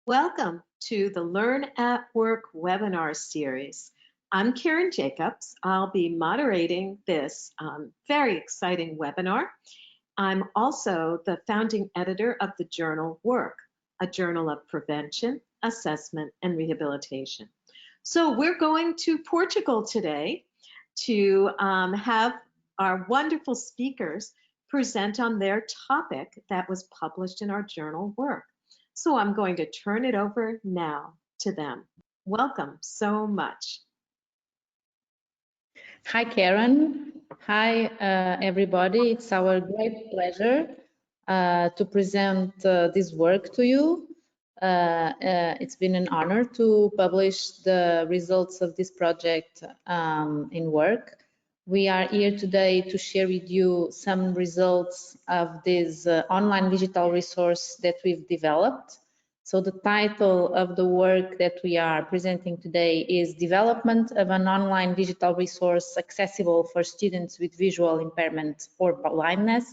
Welcome to the Learn at Work webinar series. I'm Karen Jacobs. I'll be moderating this very exciting webinar. I'm also the founding editor of the journal Work, a journal of prevention, assessment, and rehabilitation. So we're going to Portugal today to have our wonderful speakers present on their topic that was published in our journal Work. So I'm going to turn it over now to them. Welcome so much. Hi, Karen. Hi, everybody. It's our great pleasure to present this work to you. It's been an honor to publish the results of this project in Work. We are here today to share with you some results of this online digital resource that we've developed. So the title of the work that we are presenting today is Development of an Online Digital Resource Accessible for Students with Visual Impairment or Blindness,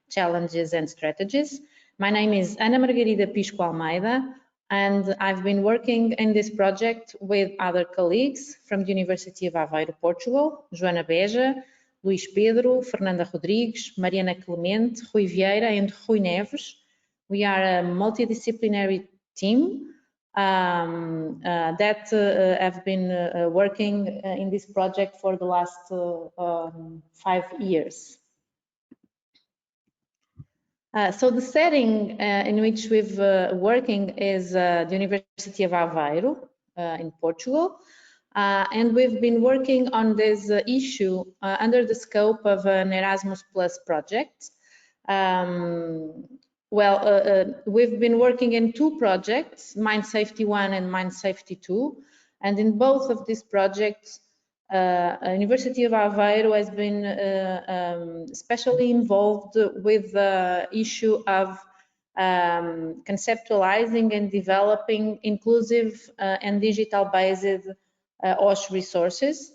Challenges and Strategies. My name is Margarida Almeida, and I've been working in this project with other colleagues from the University of Aveiro, Portugal, Joana Beja, Luís Pedro, Fernanda Rodrigues, Mariana Clemente, Rui Vieira and Rui Neves. We are a multidisciplinary team that have been working in this project for the last 5 years. So the setting in which we've working is the University of Aveiro in Portugal, and we've been working on this issue under the scope of an Erasmus Plus project. We've been working in 2 projects, Mind Safety 1 and Mind Safety 2, and in both of these projects, University of Aveiro has been especially involved with the issue of conceptualizing and developing inclusive and digital-based OSH resources,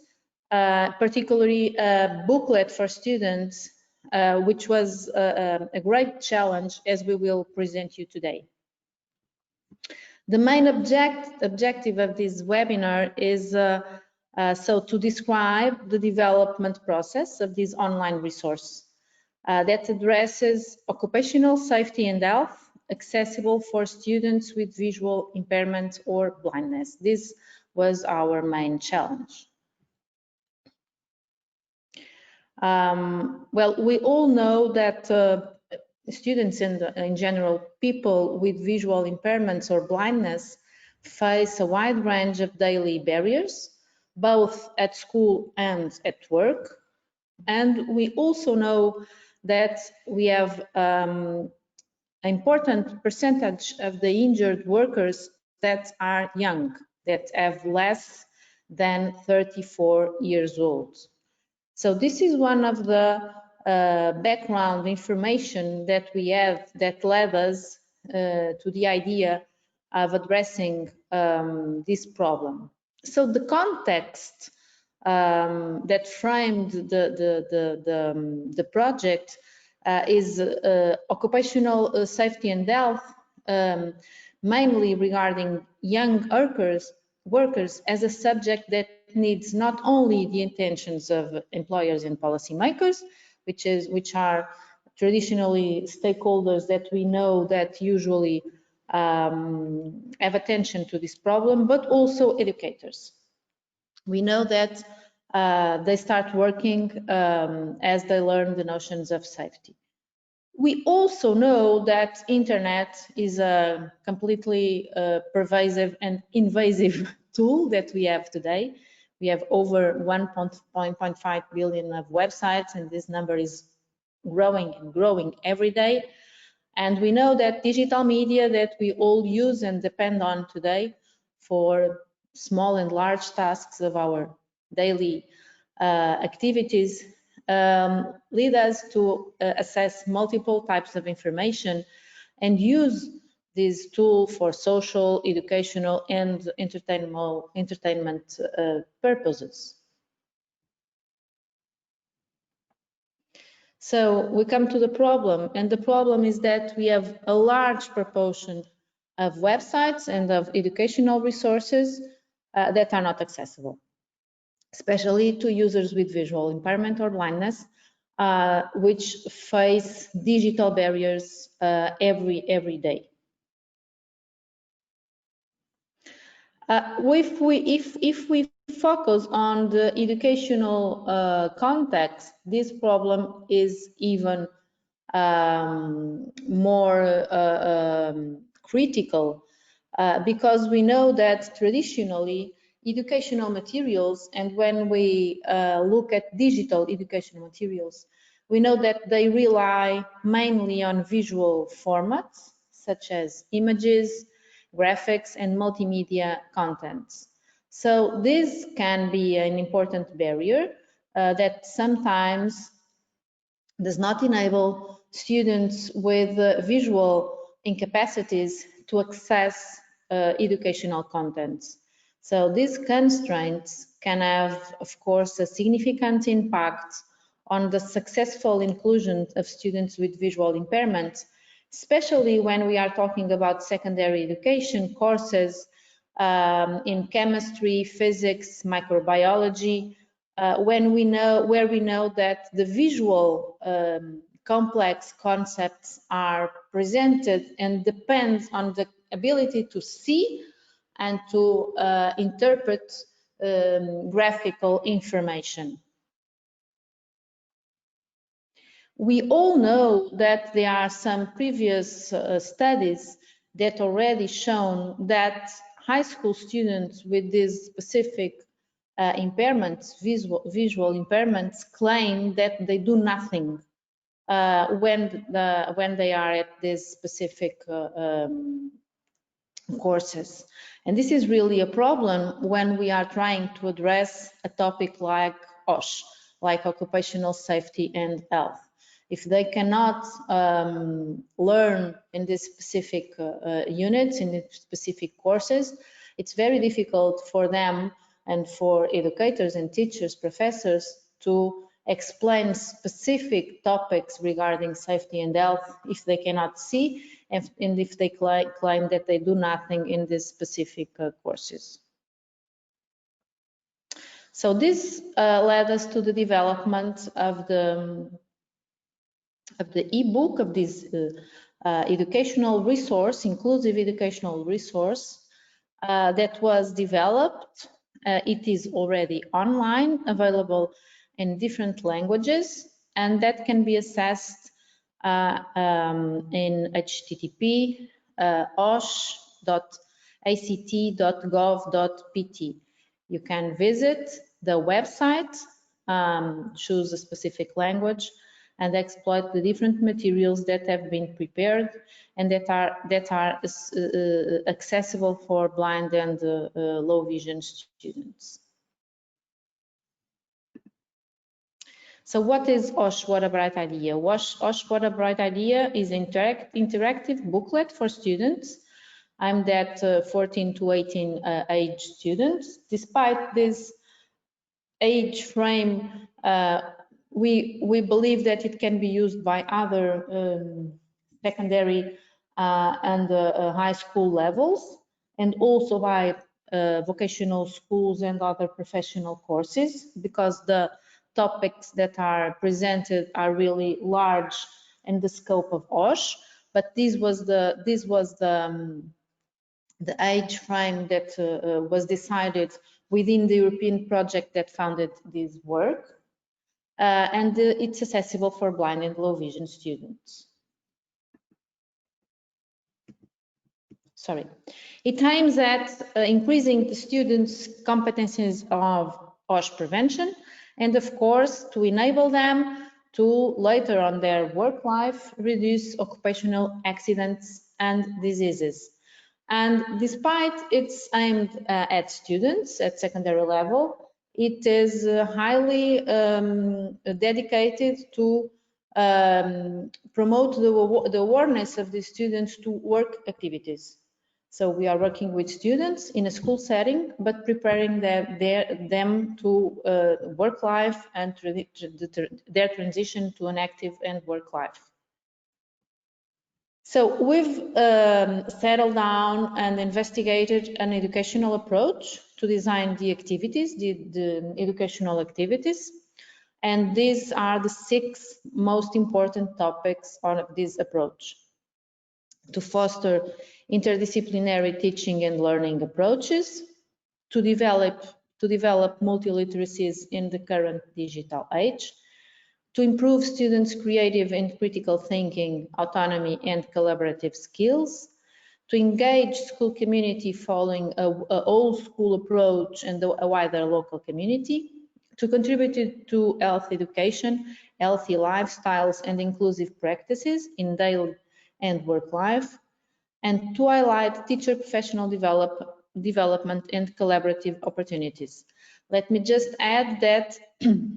particularly a booklet for students, which was a great challenge, as we will present you today. The main objective of this webinar is so to describe the development process of this online resource that addresses occupational safety and health, accessible for students with visual impairment or blindness. This was our main challenge. We all know that students in general, people with visual impairments or blindness, face a wide range of daily barriers, both at school and at work. And we also know that we have an important percentage of the injured workers that are young, that have less than 34 years old. So this is one of the background information that we have that led us to the idea of addressing this problem. So the context that framed the project is occupational safety and health, mainly regarding young workers as a subject that needs not only the intentions of employers and policymakers, which are traditionally stakeholders that we know that usually have attention to this problem, but also educators. We know that they start working as they learn the notions of safety. We also know that internet is a completely pervasive and invasive tool that we have today. We have over 1.5 billion of websites, and this number is growing and growing every day. And we know that digital media that we all use and depend on today for small and large tasks of our daily activities lead us to assess multiple types of information and use this tool for social, educational, and entertainment purposes. So we come to the problem, and the problem is that we have a large proportion of websites and of educational resources that are not accessible, especially to users with visual impairment or blindness, which face digital barriers every day. If we focus on the educational context, this problem is even more critical because we know that traditionally educational materials, and when we look at digital educational materials, we know that they rely mainly on visual formats such as images, graphics, and multimedia contents. So this can be an important barrier that sometimes does not enable students with visual incapacities to access educational contents. So these constraints can have, of course, a significant impact on the successful inclusion of students with visual impairment, especially when we are talking about secondary education courses in chemistry, physics, microbiology, where we know that the visual complex concepts are presented and depends on the ability to see and to interpret graphical information. We all know that there are some previous studies that already shown that high school students with these specific impairments, visual impairments, claim that they do nothing when they are at these specific courses. And this is really a problem when we are trying to address a topic like OSH, like occupational safety and health. If they cannot learn in these specific units, in these specific courses, it's very difficult for them and for educators and teachers, professors, to explain specific topics regarding safety and health if they cannot see and if they claim that they do nothing in these specific courses. So this led us to the development of the e-book, of this educational resource, inclusive educational resource that was developed. It is already online, available in different languages, and that can be accessed in http osh.act.gov.pt. You can visit the website, choose a specific language, and exploit the different materials that have been prepared and that are accessible for blind and low vision students. So what is OSH, What a Bright Idea? OSH, What a Bright Idea is an interactive booklet for students. I'm that 14 to 18 age students. Despite this age frame, we believe that it can be used by other secondary and high school levels, and also by vocational schools and other professional courses, because the topics that are presented are really large in the scope of OSH. But this was the age frame that was decided within the European project that funded this work. And it's accessible for blind and low vision students. Sorry. It aims at increasing the students' competencies of OSH prevention, and of course to enable them to later on their work life reduce occupational accidents and diseases. And despite it's aimed at students at secondary level, it is highly dedicated to promote the awareness of the students to work activities. So we are working with students in a school setting, but preparing them to work life and their transition to an active and work life. So we've settled down and investigated an educational approach to design the activities, the educational activities. And these are the 6 most important topics on this approach: to foster interdisciplinary teaching and learning approaches, to develop multiliteracies in the current digital age, to improve students' creative and critical thinking, autonomy, and collaborative skills, to engage school community following a old school approach and a wider local community, to contribute to health education, healthy lifestyles, and inclusive practices in daily and work life, and to highlight teacher professional development and collaborative opportunities. Let me just add that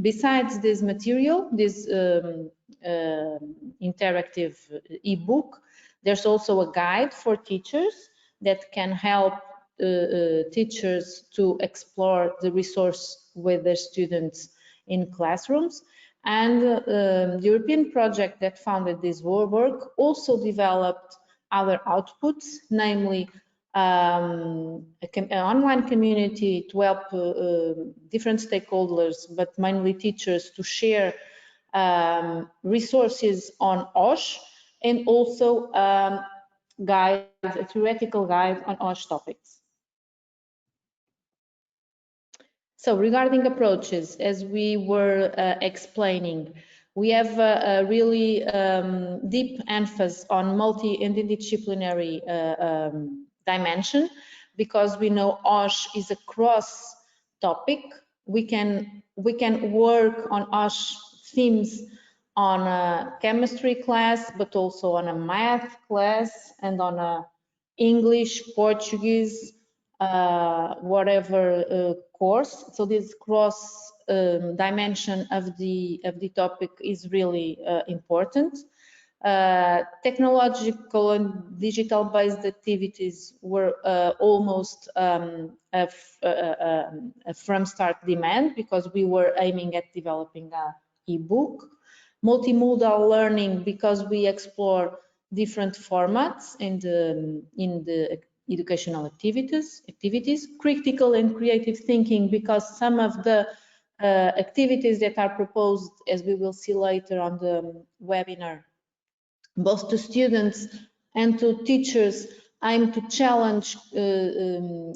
besides this material, this interactive ebook, there's also a guide for teachers that can help teachers to explore the resource with their students in classrooms. And the European project that funded this work also developed other outputs, namely an online community to help different stakeholders, but mainly teachers, to share resources on OSH, and also a theoretical guide on OSH topics. So regarding approaches, as we were explaining, we have a really deep emphasis on multi and interdisciplinary dimension, because we know OSH is a cross topic. We can work on OSH themes on a chemistry class, but also on a math class and on a English, Portuguese, whatever course. So this cross dimension of the topic is really important. Technological and digital based activities were almost from start demand, because we were aiming at developing a ebook. Multimodal learning, because we explore different formats in the educational activities. Critical and creative thinking, because some of the activities that are proposed, as we will see later on the webinar, both to students and to teachers, aim to challenge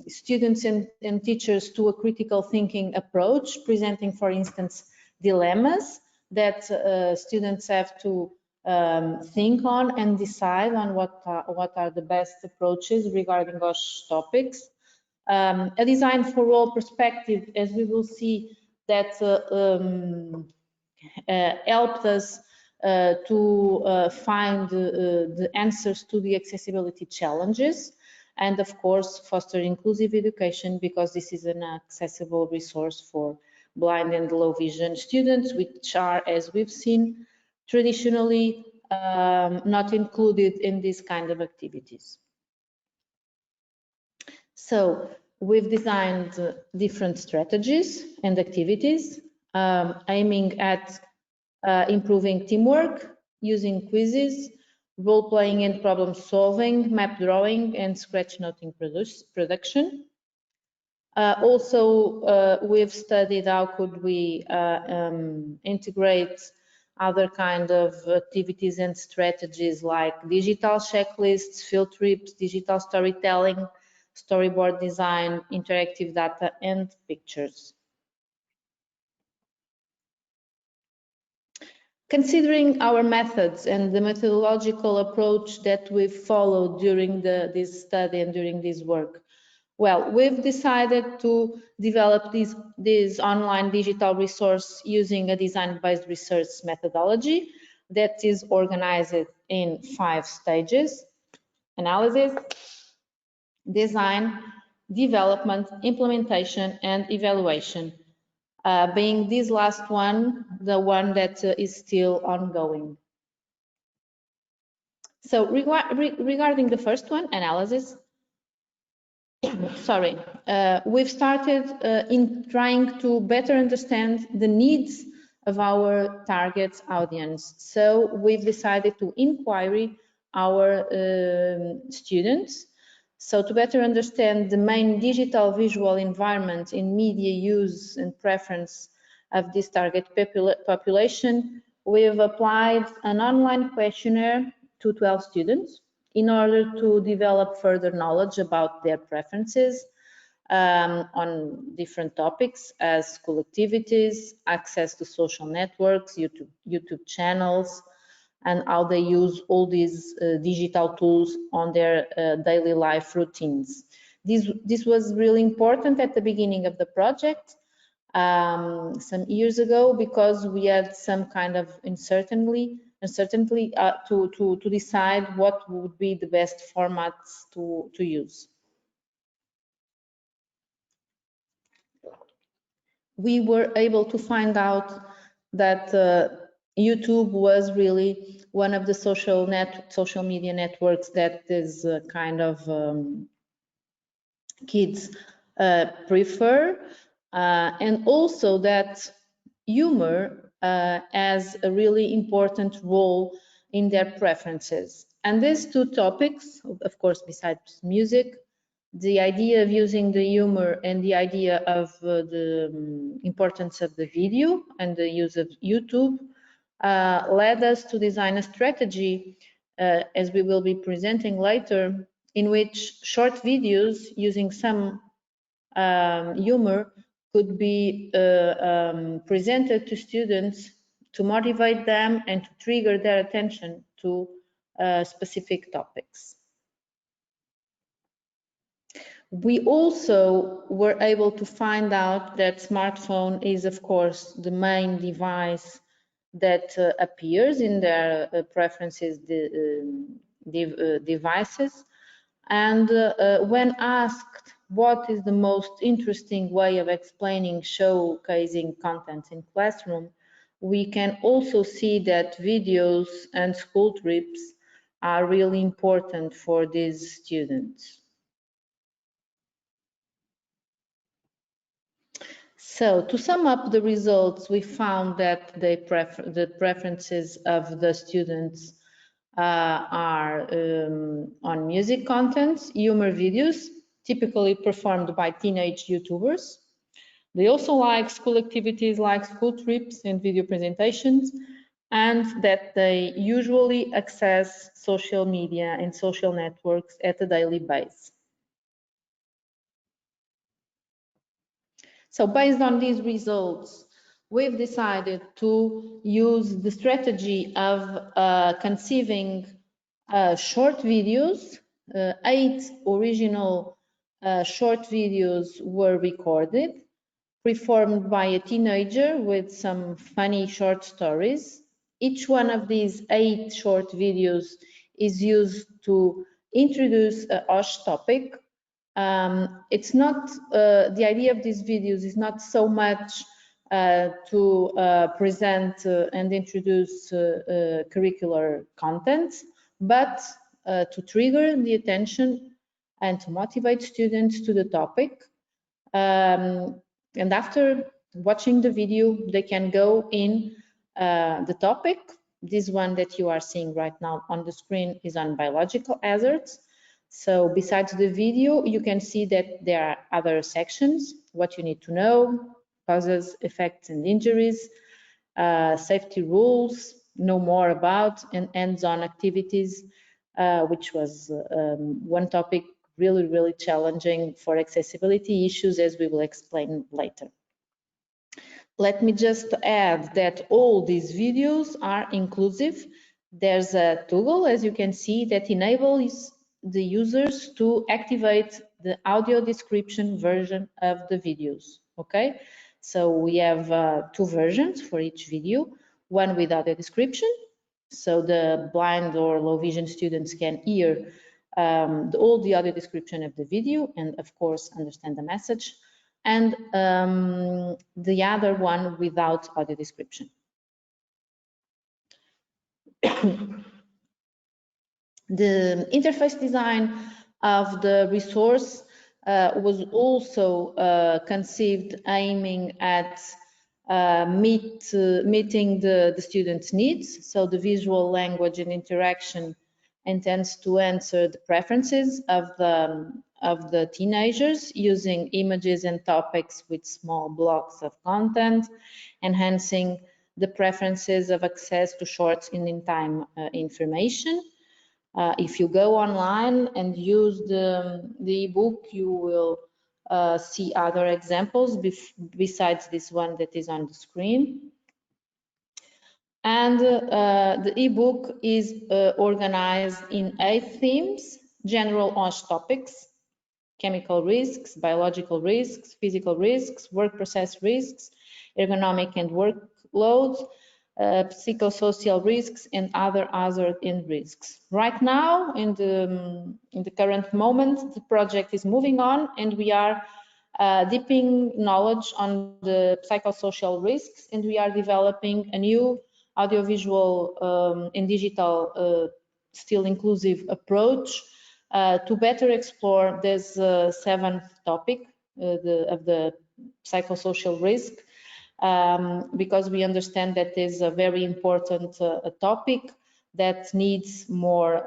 students and teachers to a critical thinking approach, presenting, for instance, dilemmas that students have to think on and decide on what are the best approaches regarding OSH topics. A design for all perspective, as we will see, that helped us to find the answers to the accessibility challenges, and of course foster inclusive education, because this is an accessible resource for blind and low vision students, which are, as we've seen, traditionally not included in these kind of activities. So we've designed different strategies and activities aiming at improving teamwork, using quizzes, role-playing and problem-solving, map drawing, and scratch noting production. Also, we've studied how could we integrate other kind of activities and strategies like digital checklists, field trips, digital storytelling, storyboard design, interactive data, and pictures. Considering our methods and the methodological approach that we've followed during this study and during this work, well, we've decided to develop this online digital resource using a design-based research methodology that is organized in 5 stages: analysis, design, development, implementation, and evaluation. Being this last one, the one that is still ongoing. So regarding the first one, analysis, sorry, we've started in trying to better understand the needs of our target audience. So we've decided to inquiry our students. So to better understand the main digital visual environment in media use and preference of this target population, we've applied an online questionnaire to 12 students in order to develop further knowledge about their preferences on different topics as school activities, access to social networks, YouTube channels, and how they use all these digital tools on their daily life routines. This was really important at the beginning of the project some years ago, because we had some kind of uncertainty to decide what would be the best formats to use. We were able to find out that YouTube was really one of the social media networks that is kind of kids prefer, and also that humor has a really important role in their preferences. And these two topics, of course, besides music, the idea of using the humor and the idea of the importance of the video and the use of YouTube led us to design a strategy, as we will be presenting later, in which short videos using some humor could be presented to students to motivate them and to trigger their attention to specific topics. We also were able to find out that smartphone is, of course, the main device that appears in their preferences devices. And when asked what is the most interesting way of explaining, showcasing content in classroom, we can also see that videos and school trips are really important for these students. So to sum up the results, we found that the preferences of the students are on music content, humor videos, typically performed by teenage YouTubers. They also like school activities like school trips and video presentations, and that they usually access social media and social networks at a daily basis. So based on these results, we've decided to use the strategy of conceiving short videos. 8 original short videos were recorded, performed by a teenager with some funny short stories. Each one of these 8 short videos is used to introduce a isosh topic. It's not, the idea of these videos is not so much to present and introduce curricular content, but to trigger the attention and to motivate students to the topic. And after watching the video, they can go in the topic. This one that you are seeing right now on the screen is on biological hazards. So besides the video, you can see that there are other sections: what you need to know, causes, effects, and injuries, safety rules, know more about, and hands-on activities, which was one topic really challenging for accessibility issues, as we will explain later. Let me just add that all these videos are inclusive. There's a toggle, as you can see, that enables the users to activate the audio description version of the videos. Okay, so we have 2 versions for each video, one with audio description, so the blind or low vision students can hear all the audio description of the video and, of course, understand the message, and the other one without audio description. The interface design of the resource was also conceived aiming at meeting the students' needs. So the visual language and interaction intends to answer the preferences of the teenagers using images and topics with small blocks of content, enhancing the preferences of access to short and in-time information. If you go online and use the ebook, you will see other examples besides this one that is on the screen. And the ebook is organized in 8 themes: general OSH topics, chemical risks, biological risks, physical risks, work process risks, ergonomic and workloads, psychosocial risks, and other hazard and risks. Right now, in the current moment, the project is moving on, and we are deepening knowledge on the psychosocial risks, and we are developing a new audiovisual and digital still inclusive approach to better explore this 7th topic of the psychosocial risk, because we understand that is a very important topic that needs more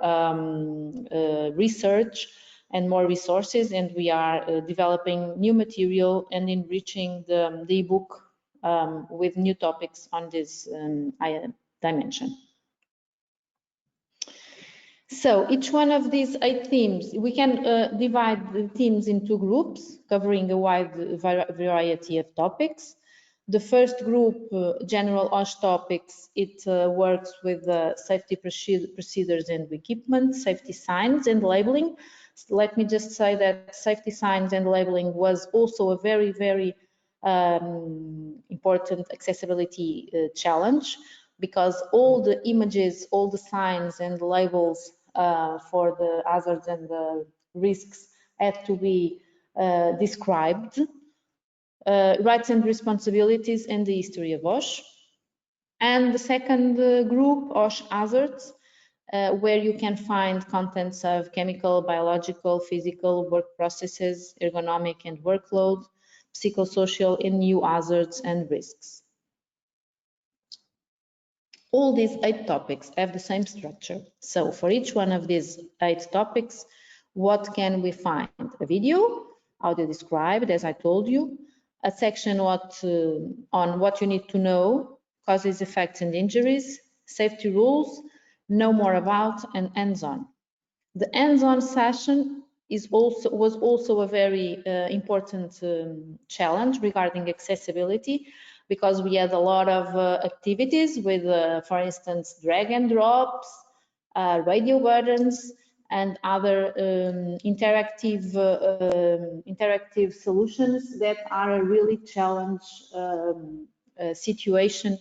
research and more resources, and we are developing new material and enriching the ebook with new topics on this dimension. So each one of these 8 themes, we can divide the themes into groups covering a wide variety of topics. The first group, general OSH topics, it works with safety procedures and equipment, safety signs and labeling. So let me just say that safety signs and labeling was also a very, very important accessibility challenge, because all the images, all the signs and labels for the hazards and the risks had to be described. Rights and responsibilities and the history of OSH. And the second group, OSH hazards, where you can find contents of chemical, biological, physical, work processes, ergonomic and workload, psychosocial, and new hazards and risks. All these 8 topics have the same structure. So for each one of these 8 topics, what can we find? A video, audio described, as I told you, a section on what you need to know, causes, effects, and injuries, safety rules, know more about, and hands-on. The hands-on session was also a very important challenge regarding accessibility, because we had a lot of activities with, for instance, drag and drops, radio buttons, and other interactive solutions that are a really challenge situation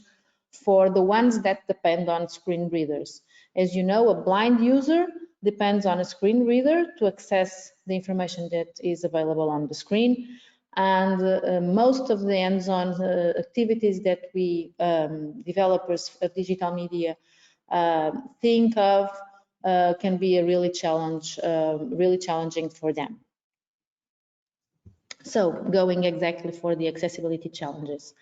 for the ones that depend on screen readers. As you know, a blind user depends on a screen reader to access the information that is available on the screen. And most of the hands-on activities that we developers of digital media think of can be a really challenging for them. So going exactly for the accessibility challenges.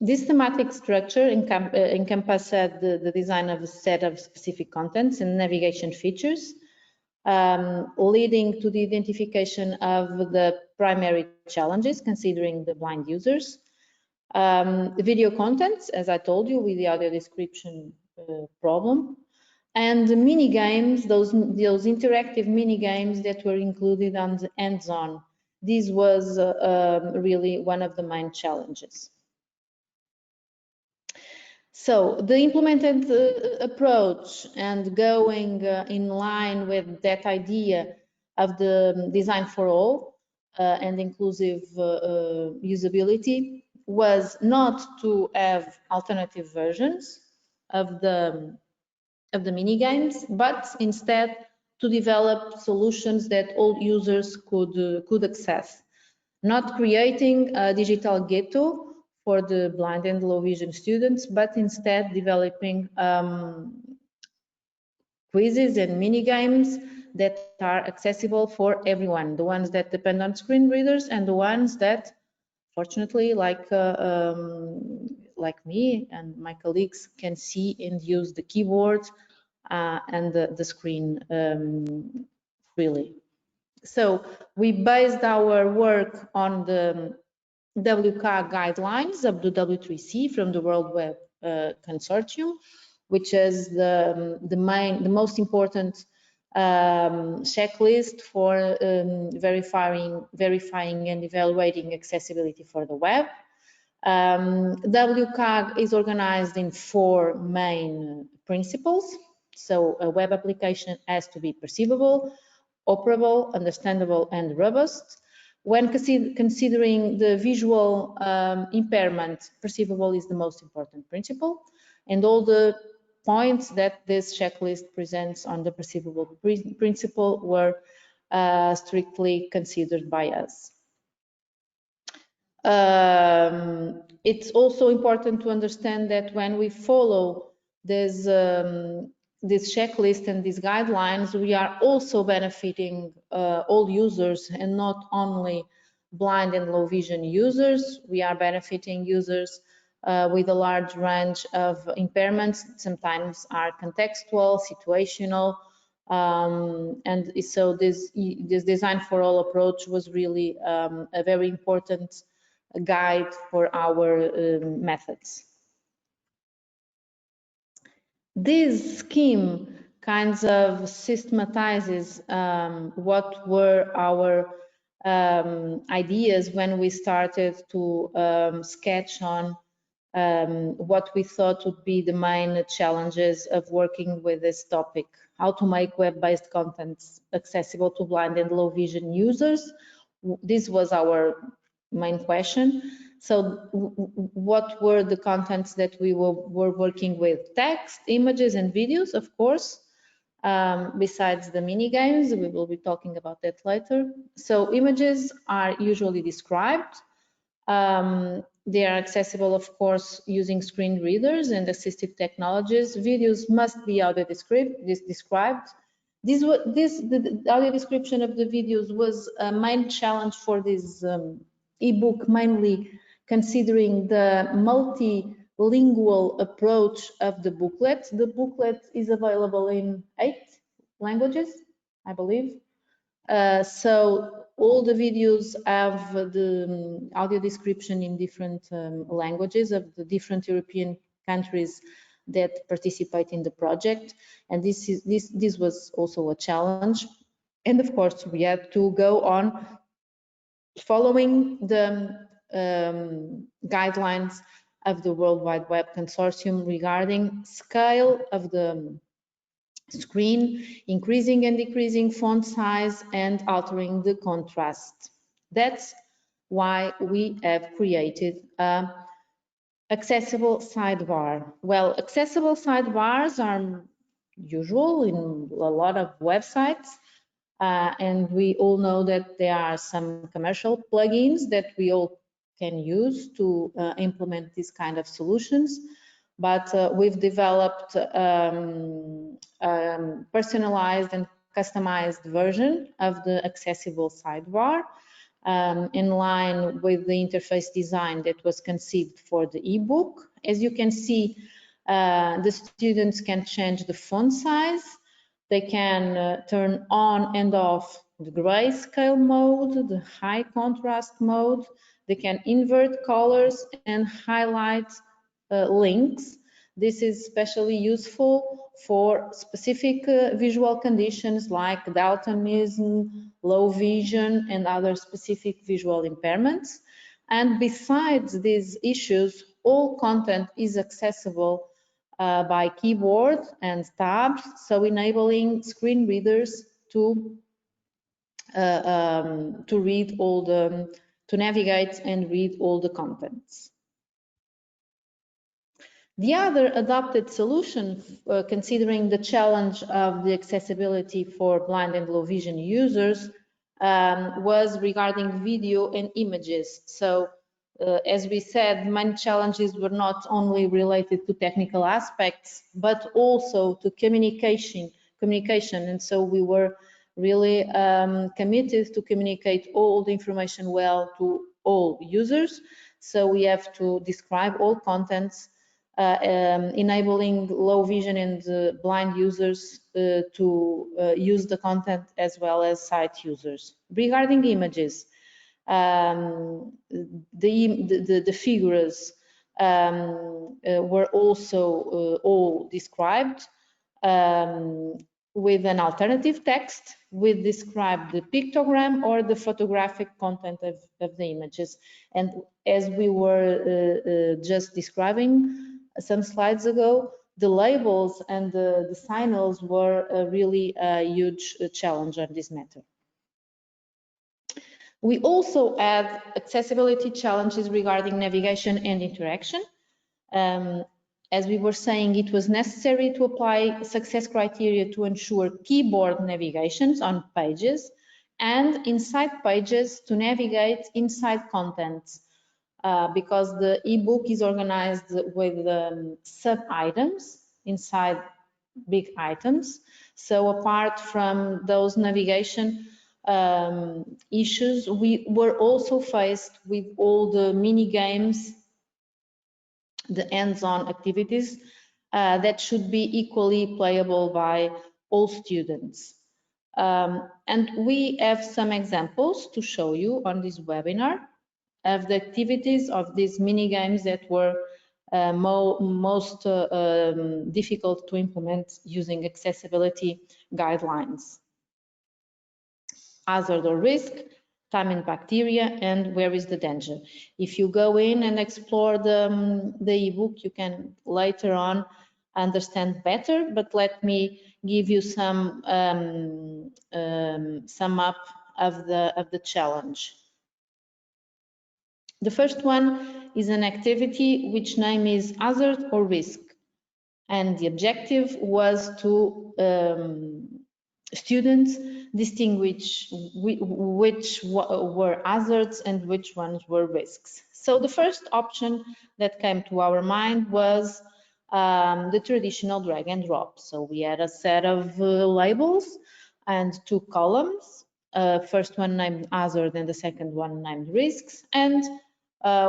This thematic structure encompasses the design of a set of specific contents and navigation features, leading to the identification of the primary challenges considering the blind users. The video contents, as I told you, with the audio description problem, and the mini games, those interactive mini games that were included on the hands-on. This was really one of the main challenges. So the implemented approach, and going in line with that idea of the design for all and inclusive usability, was not to have alternative versions of the mini games, but instead to develop solutions that all users could access, not creating a digital ghetto for the blind and low vision students, but instead developing quizzes and mini games that are accessible for everyone, the ones that depend on screen readers and the ones that, fortunately, like me and my colleagues, can see and use the keyboard and the screen freely. So we based our work on the WCAG guidelines of the W3C from the World Web Consortium, which is the most important checklist for verifying and evaluating accessibility for the web. WCAG is organized in 4 main principles. So a web application has to be perceivable, operable, understandable, and robust. When considering the visual impairment, perceivable is the most important principle, and all the points that this checklist presents on the perceivable principle were strictly considered by us. It's also important to understand that when we follow this checklist and these guidelines, we are also benefiting all users and not only blind and low vision users. We are benefiting users with a large range of impairments, sometimes are contextual, situational, and so this design for all approach was really a very important guide for our methods. This scheme kinds of systematizes what were our ideas when we started to sketch on what we thought would be the main challenges of working with this topic, how to make web-based contents accessible to blind and low vision users. This was our main question. So what were the contents that we were working with? Text, images, and videos, of course, besides the mini games. We will be talking about that later. So images are usually described. They are accessible, of course, using screen readers and assistive technologies. Videos must be audio described. The audio description of the videos was a main challenge for this ebook, mainly considering the multilingual approach of the booklet. The booklet is available in 8 languages, I believe. So all the videos have the audio description in different languages of the different European countries that participate in the project, and this was also a challenge. And of course, we had to go on following the guidelines of the World Wide Web Consortium regarding scale of the screen, increasing and decreasing font size, and altering the contrast. That's why we have created a accessible sidebar. Well, accessible sidebars are usual in a lot of websites, and we all know that there are some commercial plugins that we all can use to implement these kind of solutions. But we've developed personalized and customized version of the accessible sidebar in line with the interface design that was conceived for the ebook. As you can see, the students can change the font size. They can turn on and off the grayscale mode, the high contrast mode. They can invert colors and highlight links. This is especially useful for specific visual conditions like daltonism, low vision, and other specific visual impairments. And besides these issues, all content is accessible by keyboard and tabs, so enabling screen readers to read all to navigate and read all the contents. The other adopted solution, considering the challenge of the accessibility for blind and low vision users, was regarding video and images. So, as we said, main challenges were not only related to technical aspects, but also to communication. And so we were really committed to communicate all the information well to all users. So we have to describe all contents enabling low vision and blind users to use the content as well as sight users. Regarding images, the figures were also all described with an alternative text which described the pictogram or the photographic content of the images. And as we were just describing some slides ago, the labels and the signals were really a huge challenge on this matter. We also had accessibility challenges regarding navigation and interaction. As we were saying, it was necessary to apply success criteria to ensure keyboard navigations on pages and inside pages to navigate inside contents, because the ebook is organized with sub-items inside big items. So apart from those navigation issues, we were also faced with all the mini games, the hands-on activities that should be equally playable by all students. And we have some examples to show you on this webinar of the activities of these mini games that were most difficult to implement using accessibility guidelines. Hazard or risk, time and bacteria, and where is the danger. If you go in and explore the ebook, you can later on understand better, but let me give you some sum up of the challenge. The first one is an activity which name is hazard or risk, and the objective was to students distinguish which were hazards and which ones were risks. So the first option that came to our mind was the traditional drag and drop. So we had a set of labels and two columns, first one named hazard and the second one named risks, and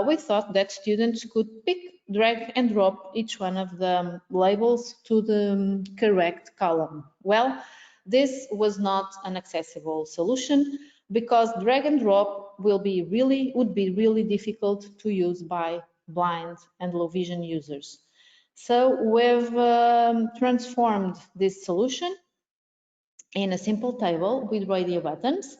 we thought that students could pick, drag and drop each one of the labels to the correct column. Well, this was not an accessible solution because drag and drop would be really difficult to use by blind and low vision users. So we've transformed this solution in a simple table with radio buttons,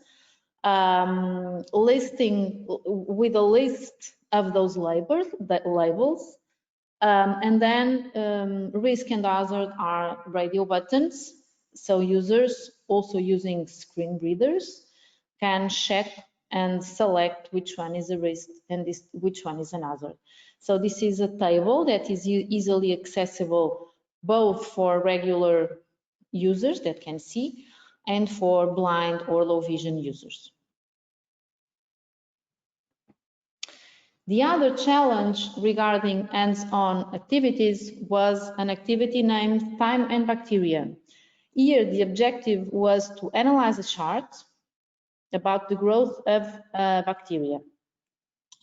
listing with a list of those labels, and then risk and hazard are radio buttons. So users also using screen readers can check and select which one is a risk and which one is an hazard. So this is a table that is easily accessible both for regular users that can see and for blind or low vision users. The other challenge regarding hands-on activities was an activity named Time and Bacteria. Here, the objective was to analyze a chart about the growth of bacteria.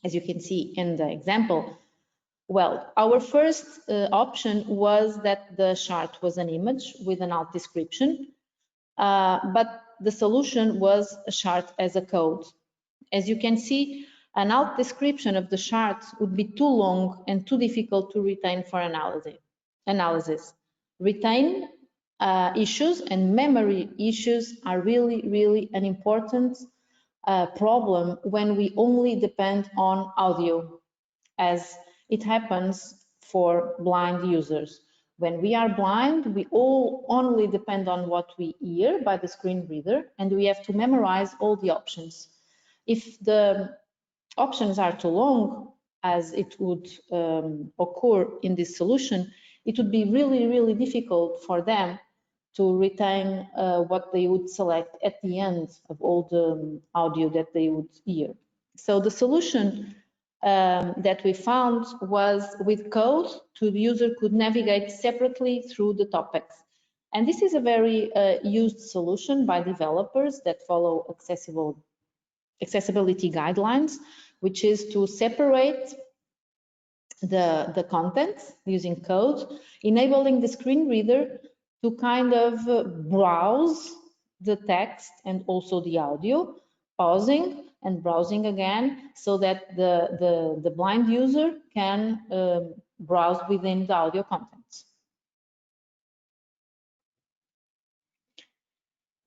As you can see in the example, well, our first option was that the chart was an image with an alt description, but the solution was a chart as a code. As you can see, an alt description of the chart would be too long and too difficult to retain for analysis. Retain issues and memory issues are really an important problem when we only depend on audio, as it happens for blind users. When we are blind, we all only depend on what we hear by the screen reader, and we have to memorize all the options. If the options are too long, as it would occur in this solution, it would be really difficult for them to retain what they would select at the end of all the audio that they would hear. So the solution that we found was with code, the user could navigate separately through the topics. And this is a very used solution by developers that follow accessibility guidelines, which is to separate the contents using code, enabling the screen reader to kind of browse the text and also the audio, pausing and browsing again, so that the blind user can browse within the audio contents.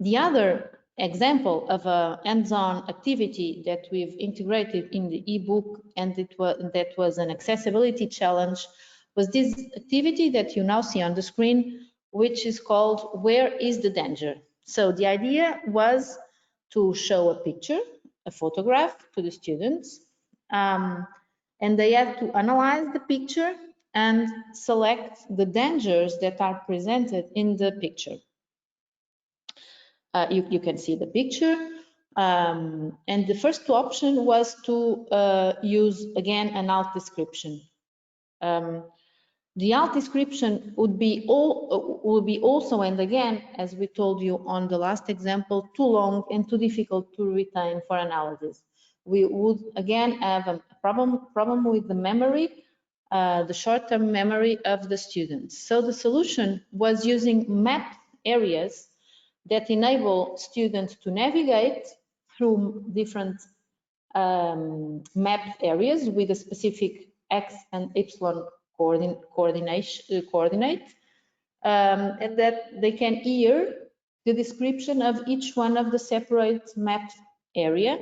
The other example of a hands-on activity that we've integrated in the ebook, and that was an accessibility challenge, was this activity that you now see on the screen, which is called "Where is the Danger?" So the idea was to show a picture, a photograph to the students, and they have to analyze the picture and select the dangers that are presented in the picture. You can see the picture, and the first option was to use again an alt description. The alt description would be also, and again, as we told you on the last example, too long and too difficult to retain for analysis. We would again have a problem with the memory, the short-term memory of the students. So the solution was using mapped areas that enable students to navigate through different mapped areas with a specific X and Y coordinate, and that they can hear the description of each one of the separate mapped area,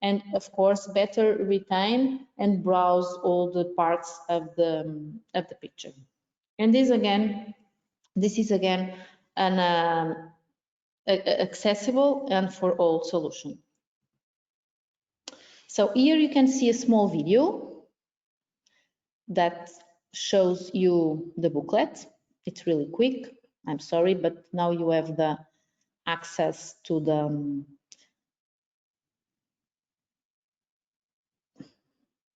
and of course better retain and browse all the parts of the picture. And this is again an accessible and for all solution. So here you can see a small video that shows you the booklet. It's really quick. I'm sorry, but now you have the access to the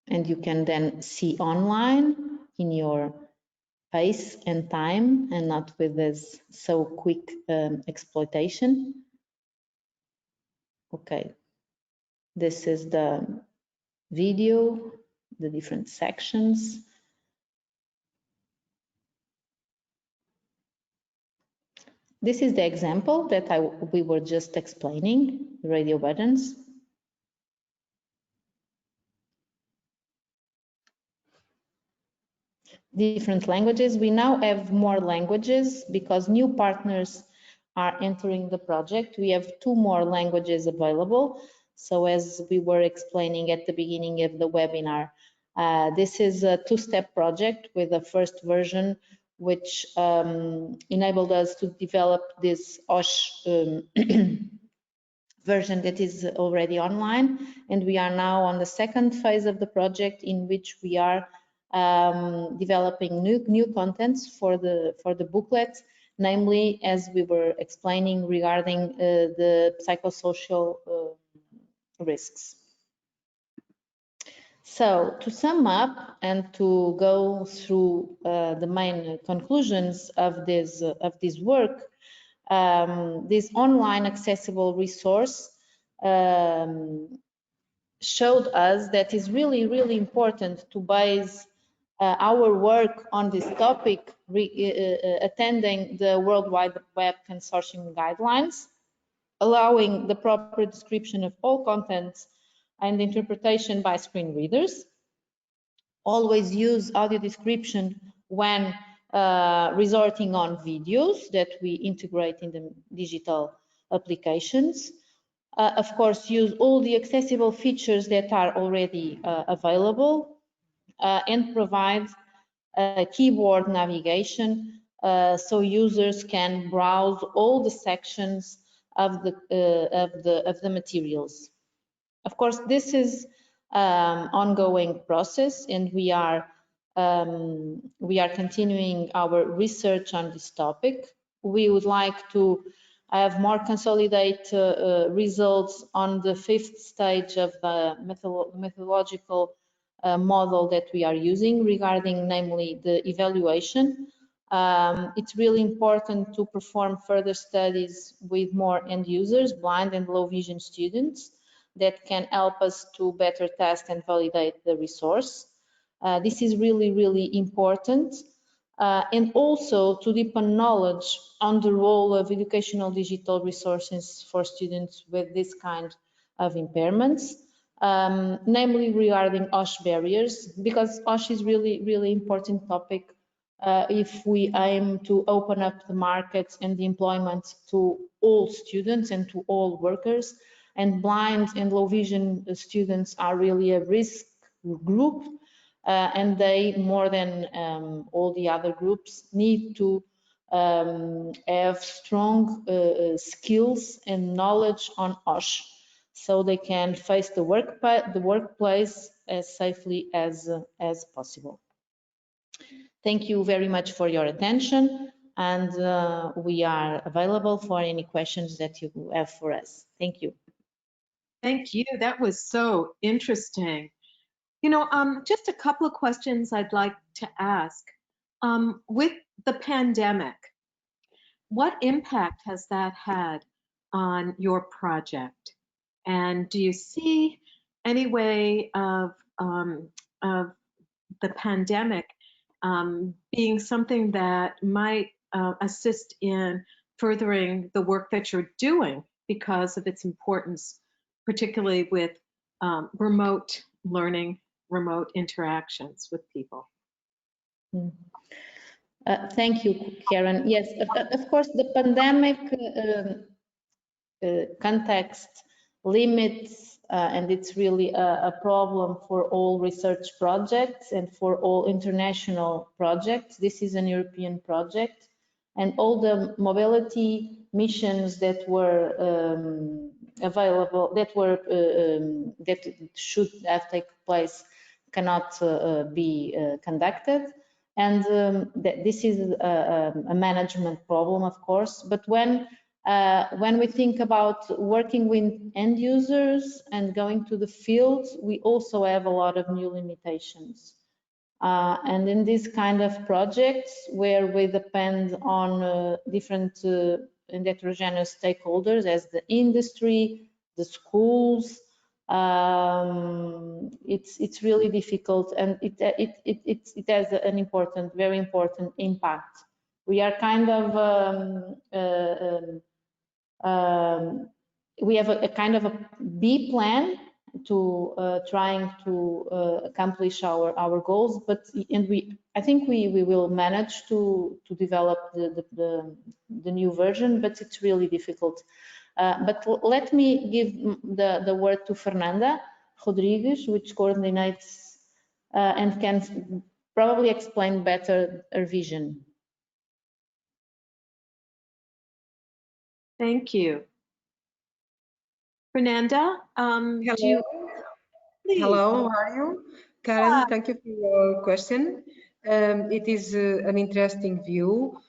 and you can then see online in your pace and time, and not with this so quick exploitation. Okay, this is the video, the different sections. This is the example that we were just explaining, radio buttons. Different languages. We now have more languages because new partners are entering the project. We have 2 more languages available. So as we were explaining at the beginning of the webinar, this is a 2-step project with a first version which enabled us to develop this isosh version that is already online, and we are now on the second phase of the project, in which we are developing new contents for the booklet, namely, as we were explaining, regarding the psychosocial risks. So to sum up and to go through the main conclusions of this work, this online accessible resource showed us that it's really important to base our work on this topic, attending the World Wide Web Consortium guidelines, allowing the proper description of all contents and interpretation by screen readers. Always use audio description when resorting on videos that we integrate in the digital applications. Of course, use all the accessible features that are already available, and provide keyboard navigation so users can browse all the sections of the materials. Of course, this is ongoing process, and we are continuing our research on this topic. We would like to have more consolidated results on the 5th stage of the methodological model that we are using, regarding namely the evaluation. It's really important to perform further studies with more end users, blind and low vision students, that can help us to better test and validate the resource. This is really, really important. And also to deepen knowledge on the role of educational digital resources for students with this kind of impairments, namely regarding OSH barriers, because OSH is really, really important topic if we aim to open up the markets and the employment to all students and to all workers. And blind and low vision students are really a risk group, and they, more than all the other groups, need to have strong skills and knowledge on OSH, so they can face the workplace as safely as possible. Thank you very much for your attention, and we are available for any questions that you have for us. Thank you. Thank you. That was so interesting. You know, just a couple of questions I'd like to ask. With the pandemic, what impact has that had on your project? And do you see any way of the pandemic being something that might assist in furthering the work that you're doing because of its importance, particularly with remote learning, remote interactions with people? Thank you, Karen. Yes, of course, the pandemic context limits, and it's really a problem for all research projects and for all international projects. This is an European project, and all the mobility missions that were available, that should have taken place, cannot be conducted. And this is a management problem, of course. But when we think about working with end users and going to the field, we also have a lot of new limitations. And in this kind of projects where we depend on different and heterogeneous stakeholders as the industry, the schools, it's really difficult, and it has an important, very important impact. We are kind of we have a kind of a B plan to trying to accomplish our goals, but I think we will manage to develop the new version, but it's really difficult. But let me give the word to Fernanda Rodrigues, which coordinates and can probably explain better her vision. Thank you. Fernanda, Hello. Hello, how are you? Karen, thank you for your question. It is an interesting view.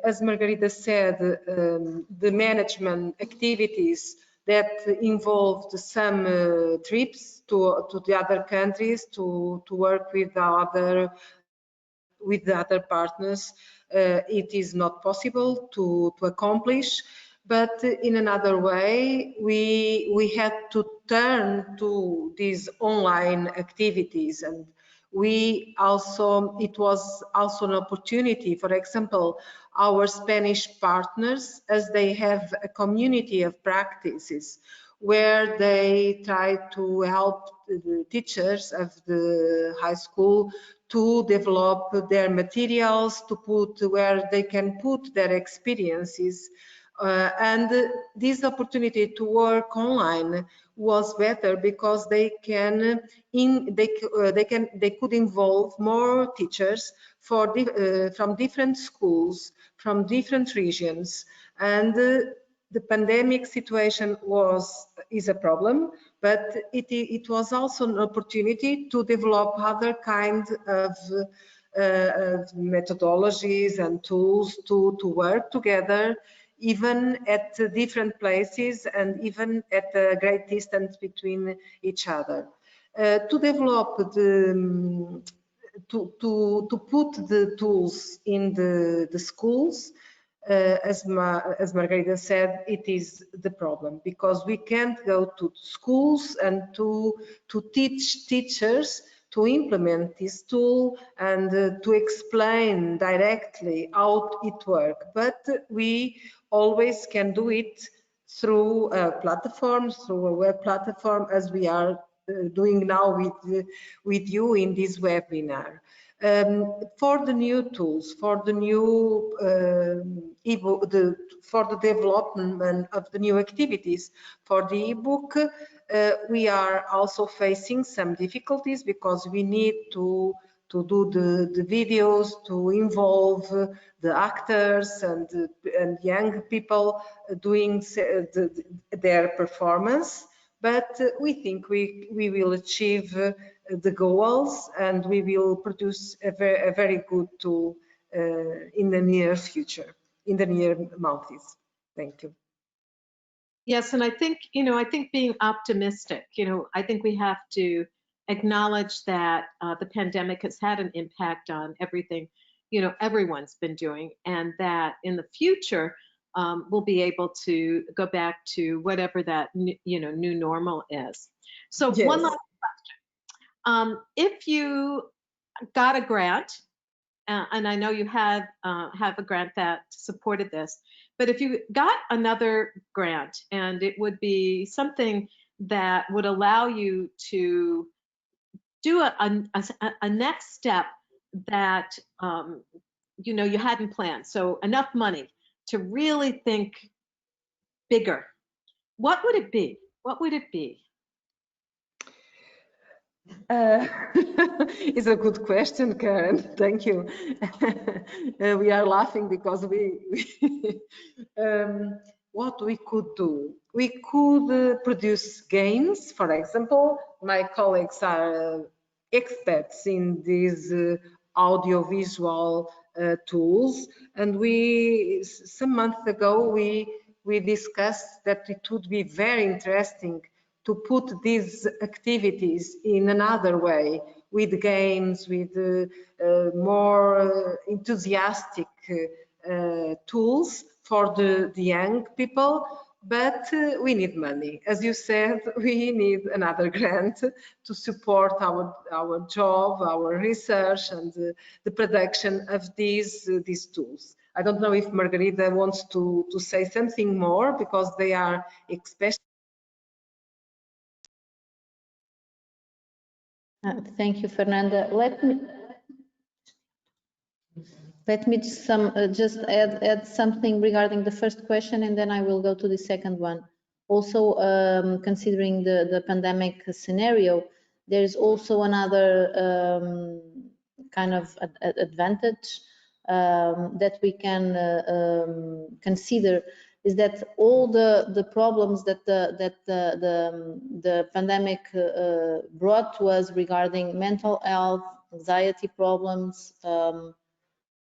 As Margarida said, the management activities that involved some trips to the other countries to work with the other partners, it is not possible to accomplish. But in another way, we had to turn to these online activities, and it was also an opportunity. For example, our Spanish partners, as they have a community of practices where they try to help the teachers of the high school to develop their materials, to put where they can put their experiences. And this opportunity to work online was better because they could involve more teachers from different schools, from different regions, and the pandemic situation is a problem, but it was also an opportunity to develop other kinds of methodologies and tools to work together, even at different places and even at a great distance between each other. To develop to put the tools in the schools, as Margarida said, it is the problem, because we can't go to schools and to teach teachers to implement this tool and to explain directly how it works. But we always can do it through platforms, through a web platform, as we are doing now with you in this webinar. For the new tools, for the new for the development of the new activities for the ebook, we are also facing some difficulties because we need to do the videos, to involve the actors and young people doing their performance. But we think we will achieve the goals and we will produce a very good tool in the near future, in the near months. Thank you. Yes, and I think, I think being optimistic, I think we have to acknowledge that the pandemic has had an impact on everything, everyone's been doing, and that in the future, we'll be able to go back to whatever that, new normal is. So Yes. one last question. If you got a grant, and I know you have a grant that supported this, but if you got another grant and it would be something that would allow you to do a next step that you hadn't planned, so enough money to really think bigger, what would it be? What would it be? It's a good question, Karen. Thank you. We are laughing because what we could do. We could produce games, for example. My colleagues are experts in these audiovisual tools, and some months ago we discussed that it would be very interesting to put these activities in another way, with games, with more enthusiastic tools for the young people. But we need money. As you said, we need another grant to support our job, our research, and the production of these tools. I don't know if Margarida wants to say something more, because they are especially. Thank you, Fernanda. Let me just add something regarding the first question, and then I will go to the second one. Also, considering the pandemic scenario, there is also another kind of advantage that we can consider, is that all the problems that the pandemic brought to us regarding mental health, anxiety problems,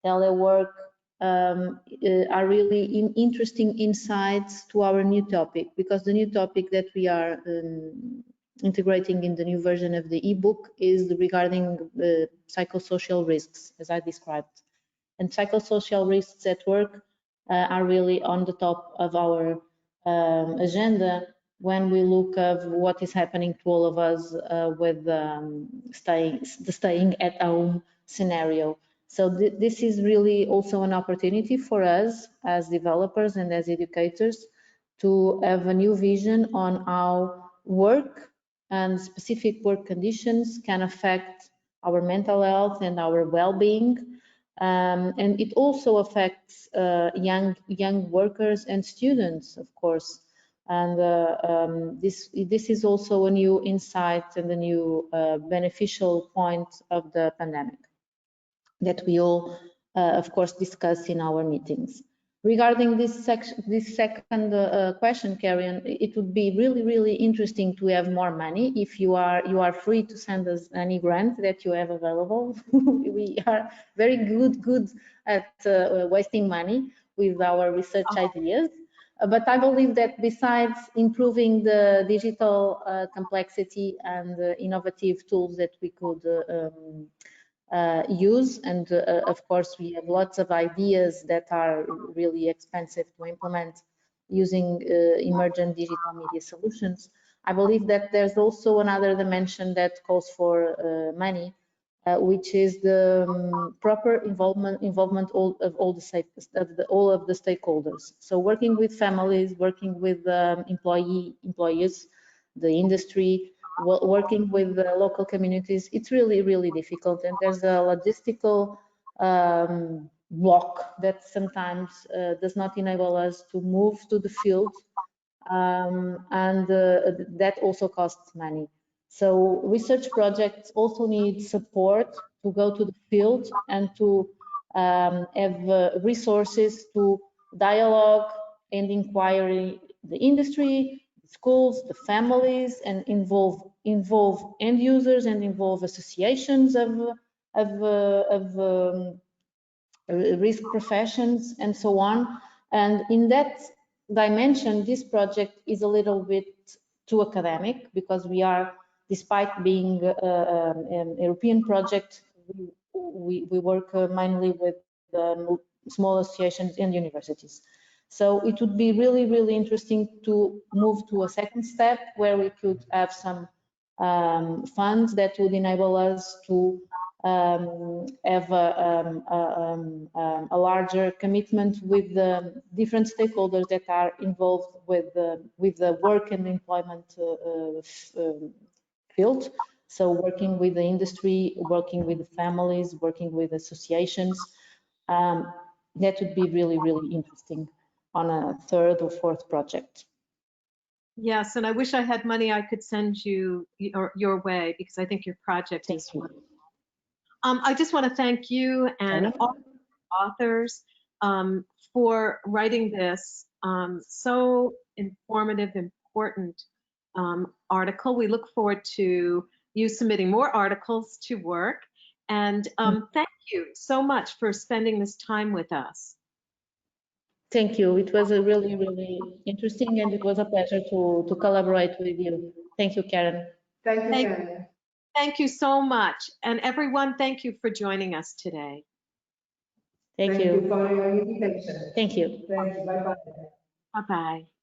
telework, are really interesting insights to our new topic, because the new topic that we are integrating in the new version of the ebook is regarding psychosocial risks, as I described. And psychosocial risks at work are really on the top of our agenda when we look at what is happening to all of us with the staying at home scenario. So this is really also an opportunity for us as developers and as educators to have a new vision on how work and specific work conditions can affect our mental health and our well-being. And it also affects young workers and students, of course. And this is also a new insight and a new beneficial point of the pandemic that we all, of course, discuss in our meetings. Regarding this second question, Karen, it would be really interesting to have more money. If you are free to send us any grant that you have available. We are very good at wasting money with our research ideas. But I believe that besides improving the digital complexity and innovative tools that we could use, and of course we have lots of ideas that are really expensive to implement using emergent digital media solutions. I believe that there's also another dimension that calls for money, which is the proper involvement of all the stakeholders. So working with families, working with employees, the industry, working with the local communities, it's really difficult, and there's a logistical block that sometimes does not enable us to move to the field, and that also costs money. So research projects also need support to go to the field and to have resources to dialogue and inquiry the industry, the schools, the families, and involve end users and involve associations of risk professions and so on. And in that dimension, this project is a little bit too academic, because we are, despite being an European project, we work mainly with small associations and universities. So it would be really interesting to move to a second step where we could have some funds that would enable us to have a larger commitment with the different stakeholders that are involved with the work and employment field. So working with the industry, working with the families, working with associations, that would be really interesting on a third or fourth project. Yes, and I wish I had money I could send you your way, because I think your project is wonderful. I just want to thank you and all authors for writing this so informative, important article. We look forward to you submitting more articles to work. And thank you so much for spending this time with us. Thank you. It was a really interesting, and it was a pleasure to collaborate with you. Thank you, Karen. Thank you, Karen. Thank you so much. And everyone, thank you for joining us today. Thank you for your invitation. Thank you. Thanks. Bye-bye. Bye-bye.